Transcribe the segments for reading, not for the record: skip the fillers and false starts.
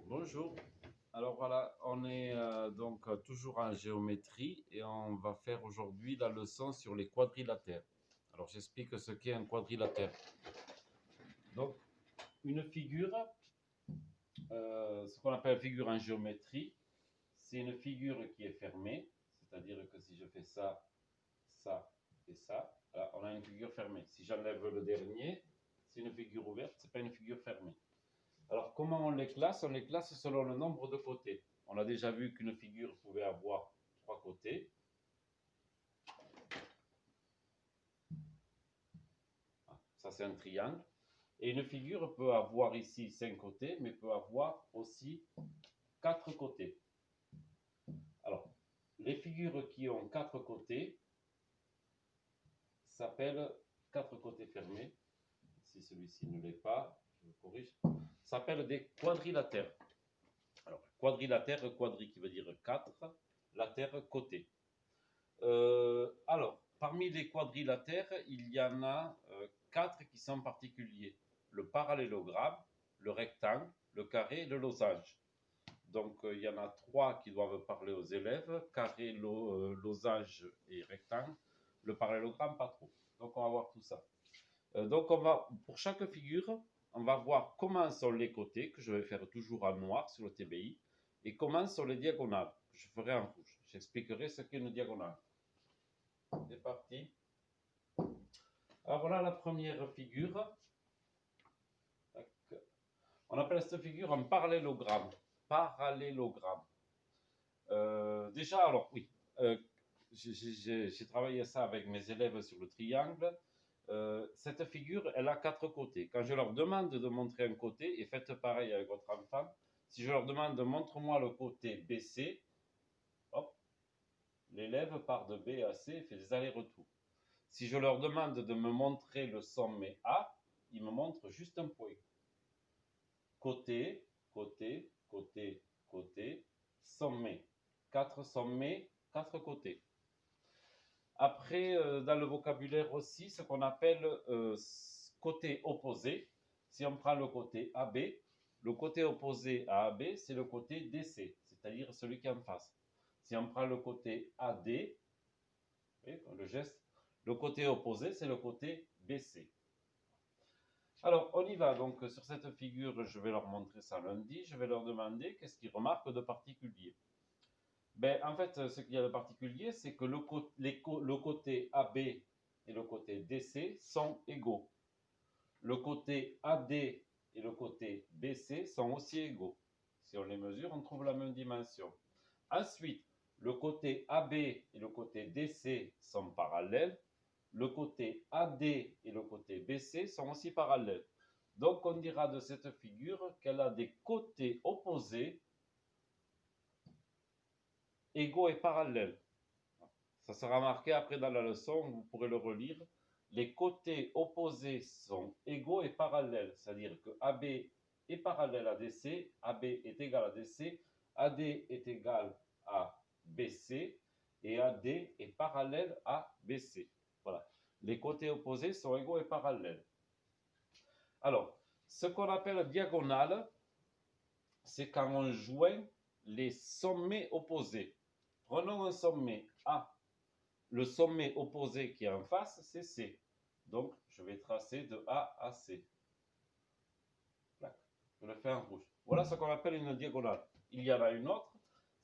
Bonjour. Alors voilà, on est toujours en géométrie et on va faire aujourd'hui la leçon sur les quadrilatères. Alors j'explique ce qu'est un quadrilatère. Donc une figure, ce qu'on appelle figure en géométrie, c'est une figure qui est fermée, c'est-à-dire que si je fais ça, ça et ça, là, on a une figure fermée. Si j'enlève le dernier, c'est une figure ouverte, c'est pas une figure fermée. Alors, comment on les classe? On les classe selon le nombre de côtés. On a déjà vu qu'une figure pouvait avoir trois côtés. Ça, c'est un triangle. Et une figure peut avoir ici 5 côtés, mais peut avoir aussi 4 côtés. Alors, les figures qui ont 4 côtés s'appellent 4 côtés fermés. Si celui-ci ne l'est pas, je le corrige. S'appellent des quadrilatères. Alors, quadrilatère, quadri qui veut dire 4, latère, côté. Alors, parmi les quadrilatères, il y en a 4 qui sont particuliers. Le parallélogramme, le rectangle, le carré et le losange. Donc, il y en a 3 qui doivent parler aux élèves, carré, losange et rectangle. Le parallélogramme, pas trop. Donc, on va voir tout ça. Donc, pour chaque figure, on va voir comment sont les côtés, que je vais faire toujours en noir sur le TBI, et comment sont les diagonales, que je ferai en rouge. J'expliquerai ce qu'est une diagonale. C'est parti. Alors voilà la première figure. On appelle cette figure un parallélogramme. Parallélogramme. Déjà, alors oui, j'ai travaillé ça avec mes élèves sur le triangle. Cette figure, elle a 4 côtés. Quand je leur demande de montrer un côté, et faites pareil avec votre enfant, si je leur demande de montre-moi le côté BC, hop, l'élève part de B à C et fait des allers-retours. Si je leur demande de me montrer le sommet A, ils me montrent juste un point. Côté, côté, côté, côté, sommet. 4 sommets, 4 côtés. Après, dans le vocabulaire aussi, ce qu'on appelle côté opposé. Si on prend le côté AB, le côté opposé à AB, c'est le côté DC, c'est-à-dire celui qui est en face. Si on prend le côté AD, le geste, le côté opposé, c'est le côté BC. Alors, on y va. Donc, sur cette figure, je vais leur montrer ça lundi. Je vais leur demander qu'est-ce qu'ils remarquent de particulier. Ben, en fait, ce qu'il y a de particulier, c'est que le côté AB et le côté DC sont égaux. Le côté AD et le côté BC sont aussi égaux. Si on les mesure, on trouve la même dimension. Ensuite, le côté AB et le côté DC sont parallèles. Le côté AD et le côté BC sont aussi parallèles. Donc, on dira de cette figure qu'elle a des côtés opposés égaux et parallèles. Ça sera marqué après dans la leçon, vous pourrez le relire. Les côtés opposés sont égaux et parallèles, c'est-à-dire que AB est parallèle à DC, AB est égal à DC, AD est égal à BC et AD est parallèle à BC. Voilà. Les côtés opposés sont égaux et parallèles. Alors, ce qu'on appelle diagonale, c'est quand on joint les sommets opposés. Prenons un sommet A. Le sommet opposé qui est en face, c'est C. Donc, je vais tracer de A à C. Je le fais en rouge. Voilà ce qu'on appelle une diagonale. Il y en a une autre,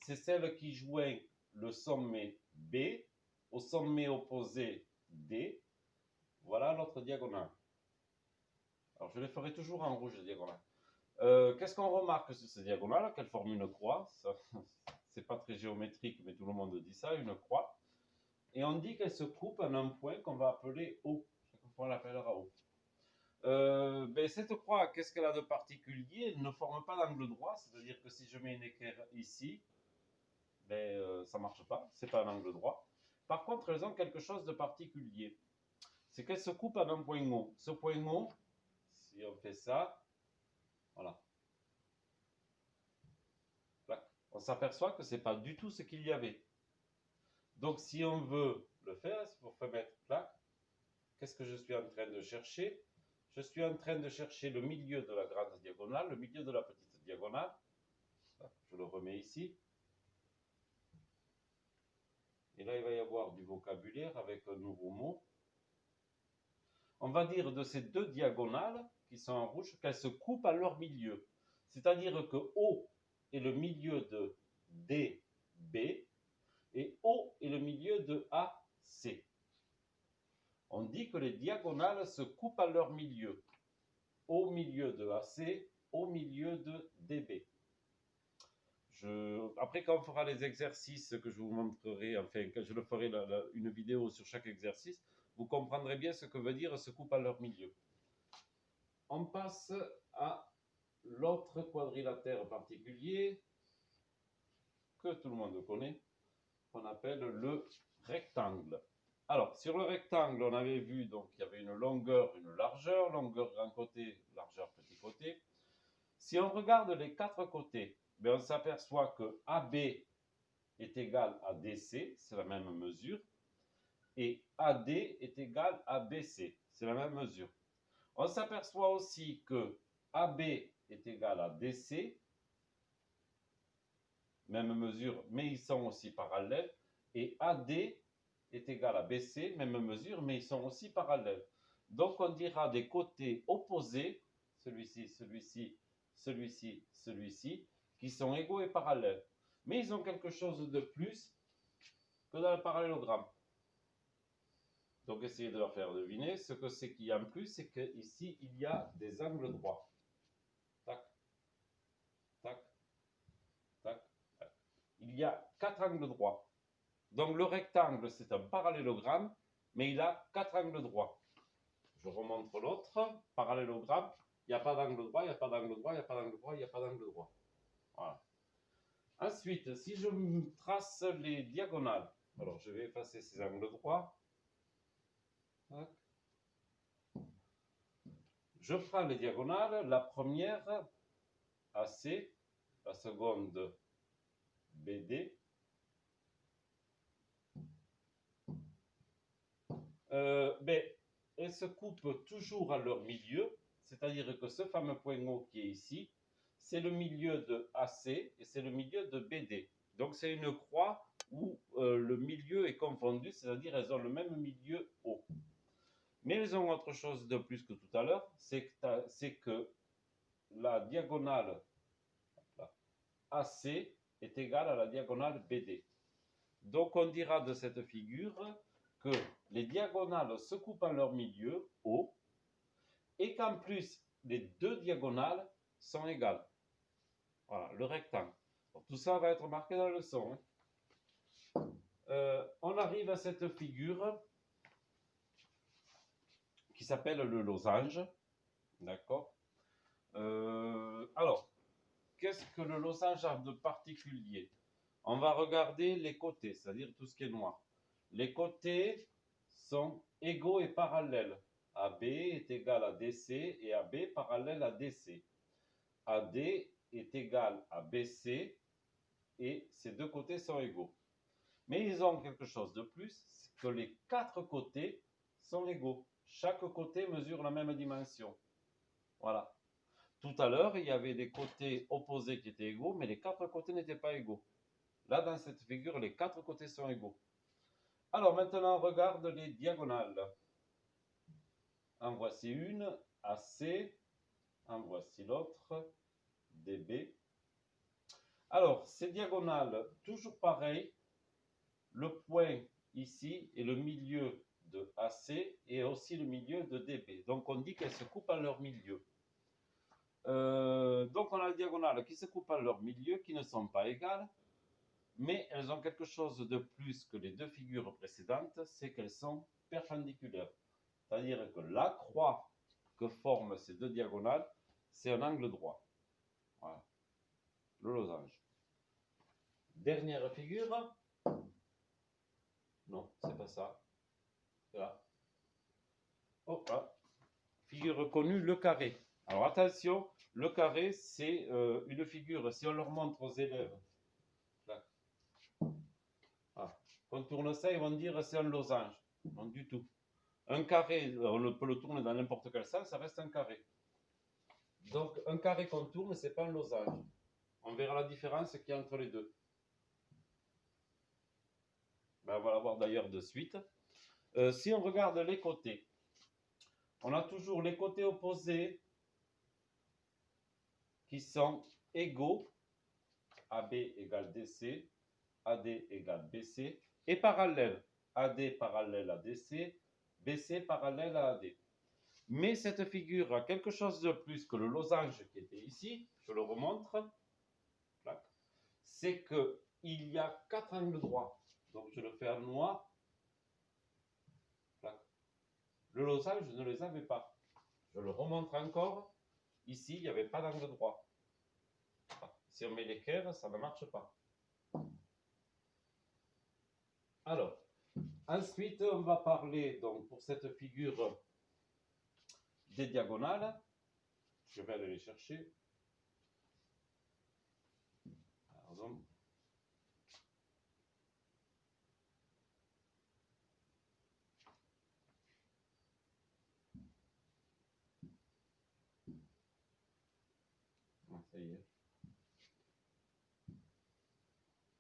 c'est celle qui joint le sommet B au sommet opposé D. Voilà l'autre diagonale. Alors, je les ferai toujours en rouge, les diagonales. Qu'est-ce qu'on remarque sur ces diagonales? Qu'elles forment une croix. C'est pas très géométrique, mais tout le monde dit ça, une croix. Et on dit qu'elle se coupe en un point qu'on va appeler O. Chaque fois, on l'appellera O. Ben, cette croix, qu'est-ce qu'elle a de particulier? Elle ne forme pas d'angle droit, c'est-à-dire que si je mets une équerre ici, ben, ça ne marche pas, c'est pas un angle droit. Par contre, elles ont quelque chose de particulier. C'est qu'elles se coupent en un point O. Ce point O, si on fait ça, voilà. On s'aperçoit que ce n'est pas du tout ce qu'il y avait. Donc, si on veut le faire, c'est pour faire mettre plaque. Qu'est-ce que je suis en train de chercher? Je suis en train de chercher le milieu de la grande diagonale, le milieu de la petite diagonale. Je le remets ici. Et là, il va y avoir du vocabulaire avec un nouveau mot. On va dire de ces deux diagonales qui sont en rouge qu'elles se coupent à leur milieu. C'est-à-dire que O est le milieu de DB et O est le milieu de AC. On dit que les diagonales se coupent à leur milieu. Au milieu de AC, au milieu de DB. Après, quand on fera les exercices que je vous montrerai, enfin, quand je le ferai une vidéo sur chaque exercice, vous comprendrez bien ce que veut dire se coupe à leur milieu. On passe à l'autre quadrilatère particulier que tout le monde connaît, qu'on appelle le rectangle. Alors, sur le rectangle, on avait vu donc il y avait une longueur, une largeur grand côté, largeur petit côté. Si on regarde les quatre côtés, on s'aperçoit que AB est égal à DC, c'est la même mesure, et AD est égal à BC, c'est la même mesure. On s'aperçoit aussi que AB est égal à DC, même mesure, mais ils sont aussi parallèles, et AD est égal à BC, même mesure, mais ils sont aussi parallèles. Donc on dira des côtés opposés, celui-ci, celui-ci, celui-ci, celui-ci, qui sont égaux et parallèles. Mais ils ont quelque chose de plus que dans le parallélogramme. Donc essayez de leur faire deviner. Ce que c'est qu'il y a en plus, c'est qu'ici, il y a des angles droits. Tac, tac, tac, tac. Il y a 4 angles droits. Donc le rectangle, c'est un parallélogramme, mais il a 4 angles droits. Je remontre l'autre, parallélogramme, il n'y a pas d'angle droit, il n'y a pas d'angle droit, il n'y a pas d'angle droit, il n'y a pas d'angle droit. Voilà. Ensuite, si je trace les diagonales, alors je vais effacer ces angles droits. Je prends les diagonales, la première AC, la seconde BD. Elles se coupent toujours à leur milieu, c'est-à-dire que ce fameux point O qui est ici, c'est le milieu de AC et c'est le milieu de BD. Donc c'est une croix où le milieu est confondu, c'est-à-dire elles ont le même milieu O. Mais elles ont autre chose de plus que tout à l'heure, c'est que la diagonale AC est égale à la diagonale BD. Donc on dira de cette figure que les diagonales se coupent à leur milieu, O, et qu'en plus, les deux diagonales sont égales. Voilà, le rectangle. Donc, tout ça va être marqué dans la leçon. On arrive à cette figure qui s'appelle le losange. D'accord. Alors, qu'est-ce que le losange a de particulier? On va regarder les côtés, c'est-à-dire tout ce qui est noir. Les côtés sont égaux et parallèles. AB est égal à DC et AB parallèle à DC. AD est égal à BC et ces deux côtés sont égaux. Mais ils ont quelque chose de plus, c'est que les quatre côtés sont égaux. Chaque côté mesure la même dimension. Voilà. Tout à l'heure, il y avait des côtés opposés qui étaient égaux, mais les quatre côtés n'étaient pas égaux. Là, dans cette figure, les quatre côtés sont égaux. Alors maintenant, on regarde les diagonales. En voici une, AC. En voici l'autre, DB. Alors, ces diagonales, toujours pareil, le point ici est le milieu de AC et aussi le milieu de DB. Donc, on dit qu'elles se coupent à leur milieu. Donc, on a les diagonales qui se coupent à leur milieu, qui ne sont pas égales, mais elles ont quelque chose de plus que les deux figures précédentes, c'est qu'elles sont perpendiculaires. C'est-à-dire que la croix que forment ces deux diagonales, c'est un angle droit. Voilà. Le losange. Dernière figure. Non, c'est pas ça. Là. Hop là. Figure connue, le carré. Alors attention, le carré, c'est une figure, si on leur montre aux élèves, là, on tourne ça, ils vont dire c'est un losange. Non du tout. Un carré, on peut le tourner dans n'importe quel sens, ça reste un carré. Donc un carré qu'on tourne, c'est pas un losange. On verra la différence qu'il y a entre les deux. Ben, on va la voir d'ailleurs de suite. Si on regarde les côtés, on a toujours les côtés opposés qui sont égaux. AB égale DC, AD égale BC, et parallèles. AD parallèle à DC, BC parallèle à AD. Mais cette figure a quelque chose de plus que le losange qui était ici. Je le remontre. C'est qu'il y a 4 angles droits. Donc je le fais en noir. Le losange, je ne les avais pas. Je le remontre encore. Ici, il n'y avait pas d'angle droit. Si on met l'équerre, ça ne marche pas. Alors, ensuite, on va parler, donc, pour cette figure des diagonales. Je vais aller les chercher. Pardon. Ça y est.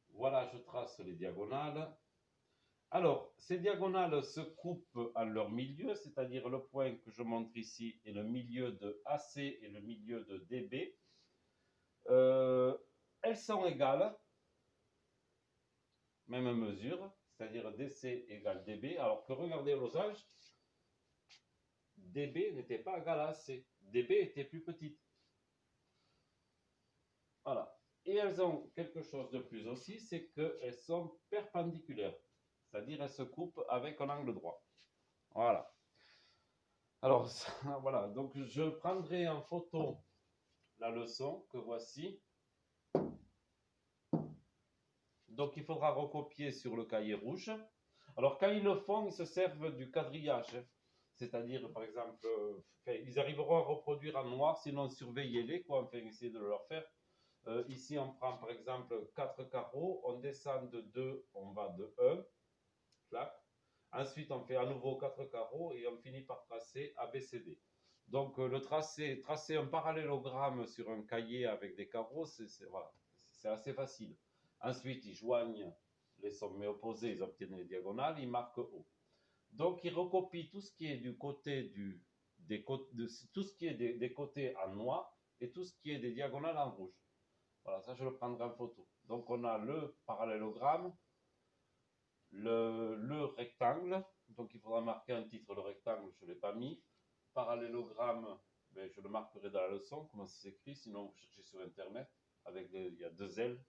Voilà, je trace les diagonales. Alors, ces diagonales se coupent à leur milieu, c'est-à-dire le point que je montre ici est le milieu de AC et le milieu de DB. Elles sont égales, même mesure, c'est-à-dire DC égale DB, alors que regardez au losange, DB n'était pas égal à AC, DB était plus petite. Voilà. Et elles ont quelque chose de plus aussi, c'est qu'elles sont perpendiculaires, c'est-à-dire elles se coupent avec un angle droit. Voilà. Alors, voilà, donc je prendrai en photo la leçon que voici. Donc, il faudra recopier sur le cahier rouge. Alors, quand ils le font, ils se servent du quadrillage. C'est-à-dire, par exemple, ils arriveront à reproduire en noir, sinon surveillez-les, quoi, enfin, essayez de leur faire. Ici, on prend par exemple 4 carreaux, on descend de 2, on va de 1, clac. Ensuite, on fait à nouveau 4 carreaux et on finit par tracer ABCD. Donc, tracer un parallélogramme sur un cahier avec des carreaux, voilà, c'est assez facile. Ensuite, ils joignent les sommets opposés, ils obtiennent les diagonales, ils marquent O. Donc, ils recopient tout ce qui est du côté tout ce qui est des côtés en noir et tout ce qui est des diagonales en rouge. Voilà, ça je le prendrai en photo. Donc, on a le parallélogramme, le rectangle, donc il faudra marquer un titre, le rectangle, je ne l'ai pas mis. Parallélogramme, ben, je le marquerai dans la leçon, comment ça s'écrit, sinon vous cherchez sur internet, il y a 2 L.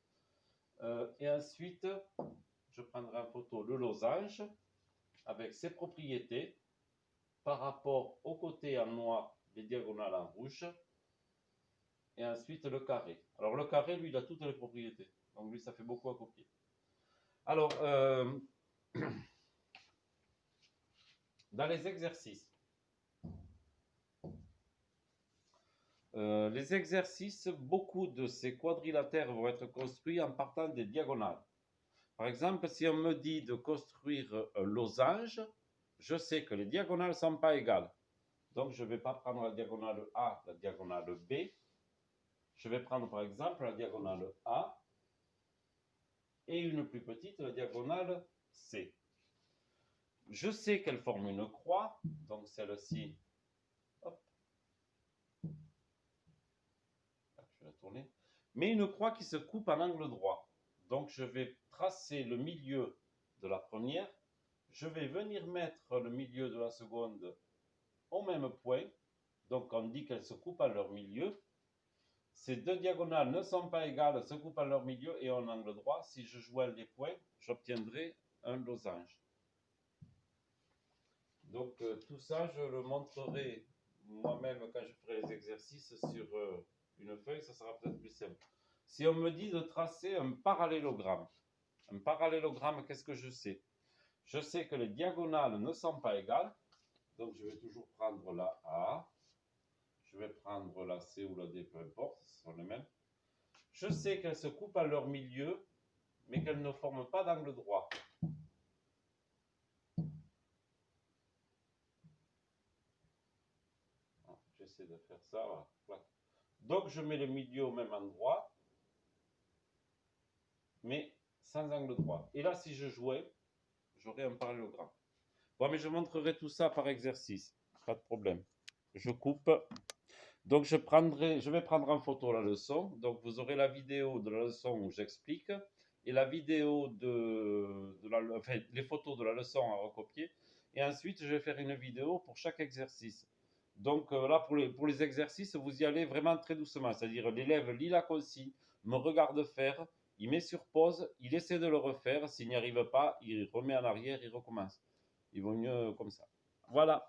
Et ensuite, je prendrai en photo le losange, avec ses propriétés, par rapport au côté en noir, les diagonales en rouge, et ensuite le carré. Alors le carré, lui, il a toutes les propriétés, donc lui, ça fait beaucoup à copier. Alors, dans les exercices, beaucoup de ces quadrilatères vont être construits en partant des diagonales. Par exemple, si on me dit de construire un losange, je sais que les diagonales ne sont pas égales. Donc, je ne vais pas prendre la diagonale A, la diagonale B. Je vais prendre par exemple la diagonale A et une plus petite, la diagonale C. Je sais qu'elles forment une croix, donc celle-ci, hop, je vais la tourner, mais une croix qui se coupe en angle droit. Donc je vais tracer le milieu de la première, je vais venir mettre le milieu de la seconde au même point, donc on dit qu'elles se coupent à leur milieu. Ces deux diagonales ne sont pas égales, se coupent à leur milieu et ont un angle droit. Si je joins les points, j'obtiendrai un losange. Donc tout ça, je le montrerai moi-même quand je ferai les exercices sur une feuille, ça sera peut-être plus simple. Si on me dit de tracer un parallélogramme, qu'est-ce que je sais? Je sais que les diagonales ne sont pas égales, donc je vais toujours prendre la A, je vais prendre la C ou la D, peu importe, ce sont les mêmes. Je sais qu'elles se coupent à leur milieu, mais qu'elles ne forment pas d'angle droit. J'essaie de faire ça, voilà. Donc je mets le milieu au même endroit. mais sans angle droit. Et là, si je jouais, j'aurais un parallélogramme. Bon, mais je montrerai tout ça par exercice. Pas de problème. Je coupe. Donc, je vais prendre en photo la leçon. Donc, vous aurez la vidéo de la leçon où j'explique et la vidéo enfin, les photos de la leçon à recopier. Et ensuite, je vais faire une vidéo pour chaque exercice. Donc, là, pour les exercices, vous y allez vraiment très doucement. C'est-à-dire, l'élève lit la consigne, me regarde faire, il met sur pause, il essaie de le refaire. S'il n'y arrive pas, il remet en arrière, il recommence. Il vaut mieux comme ça. Voilà.